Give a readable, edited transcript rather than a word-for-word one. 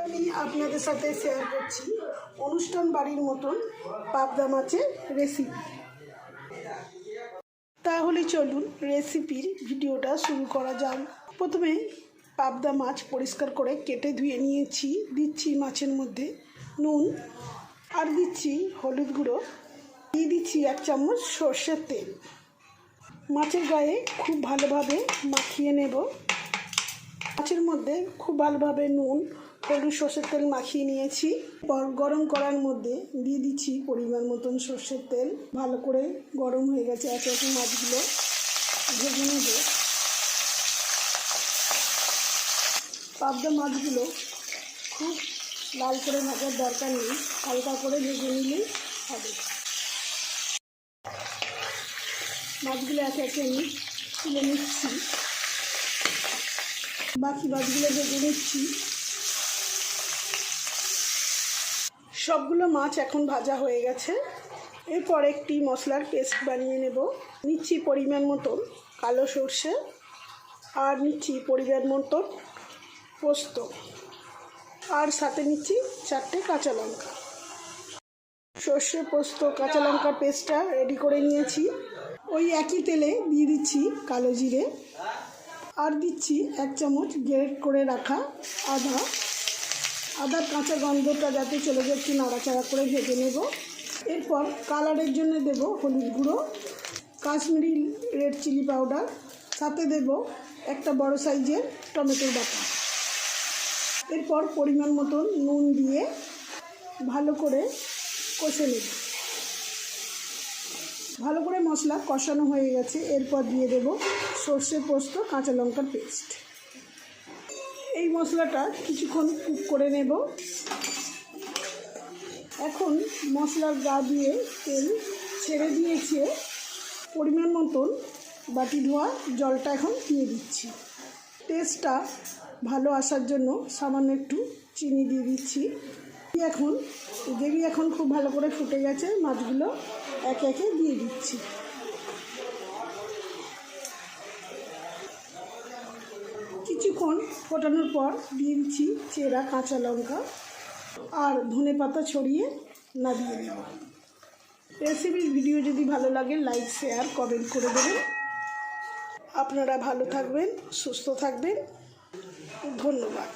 আমি আপনাদের সাথে শেয়ার করছি অনুষ্ঠান বাড়ির মতন পাবদা মাছের রেসিপি। তাহলে চলুন রেসিপির ভিডিওটা শুরু করা যাক। প্রথমে পাবদা মাছ পরিষ্কার করে কেটে ধুয়ে নিয়েছি। দিচ্ছি মাছের মধ্যে নুন, আর দিচ্ছি হলুদ গুঁড়ো, দিয়ে দিচ্ছি 1 চামচ সর্ষের তেল। মাছের গায়ে খুব ভালোভাবে মাখিয়ে নেব। মাছের মধ্যে খুব ভালোভাবে নুন, হলুদ, সর্ষের তেল মাখিয়ে নিয়েছি। পর গরম করার মধ্যে দিয়ে দিচ্ছি পরিমাণ মতন সর্ষের তেল। ভালো করে গরম হয়ে গেছে। একে একে মাছগুলো ভেজে নেব। পাবদা মাছগুলো খুব লাল করে ভাজার দরকার নেই, হালকা করে ভেজে নিলেই হবে। মাছগুলো একে একে আমি তুলে নিচ্ছি। বাকি মাছগুলো ভেজে নিচ্ছি। সবগুলো মাছ এখন ভাজা হয়ে গেছে। এরপর একটি মশলার পেস্ট বানিয়ে নেব। নিচ্ছি পরিমাণ মতন কালো সর্ষে, আর নিচ্ছি পরিমাণ মতন পোস্ত, আর সাথে নিচ্ছি 4টে কাঁচা লঙ্কা। সর্ষে, পোস্ত, কাঁচা লঙ্কার পেস্টটা রেডি করে নিয়েছি। ওই একই তেলে দিয়ে দিচ্ছি কালো জিরে, আর দিচ্ছি 1 চামচ গ্রেট করে রাখা আদার কাঁচা গন্ধটা যাতে চলে যায় একটু নাড়াচাড়া করে ভেজে নেব। এরপর কালারের জন্য দেব হলুদ গুঁড়ো, কাশ্মীরি রেড চিলি পাউডার, সাথে দেব একটা বড় সাইজের টমেটোর বাটা। এরপর পরিমাণ মতন নুন দিয়ে ভালো করে কষে নেব। ভালো করে মশলা কষানো হয়ে গেছে। এরপর দিয়ে দেব সর্ষে, পোস্ত, কাঁচা লঙ্কার পেস্ট। এই মশলাটা কিছুক্ষণ কুক করে নেব। এখন মশলার গা দিয়ে তেল ছেড়ে দিয়েছে। পরিমাণ মতন বাটি ধোয়া জলটা এখন দিয়ে দিচ্ছি। টেস্টটা ভালো আসার জন্য সামান্য একটু চিনি দিয়ে দিচ্ছি। গ্রেভি এখন খুব ভালো করে ফুটে গেছে। মাছগুলো একে একে দিয়ে দিচ্ছি। কিছুক্ষণ ফোটানোর পর দিয়ে দিচ্ছি চেরা কাঁচা লঙ্কা আর ধনেপাতা ছড়িয়ে নামিয়ে নেব। রেসিপির ভিডিও যদি ভালো লাগে লাইক, শেয়ার, কমেন্ট করে দেবেন। আপনারা ভালো থাকবেন, সুস্থ থাকবেন। ধন্যবাদ।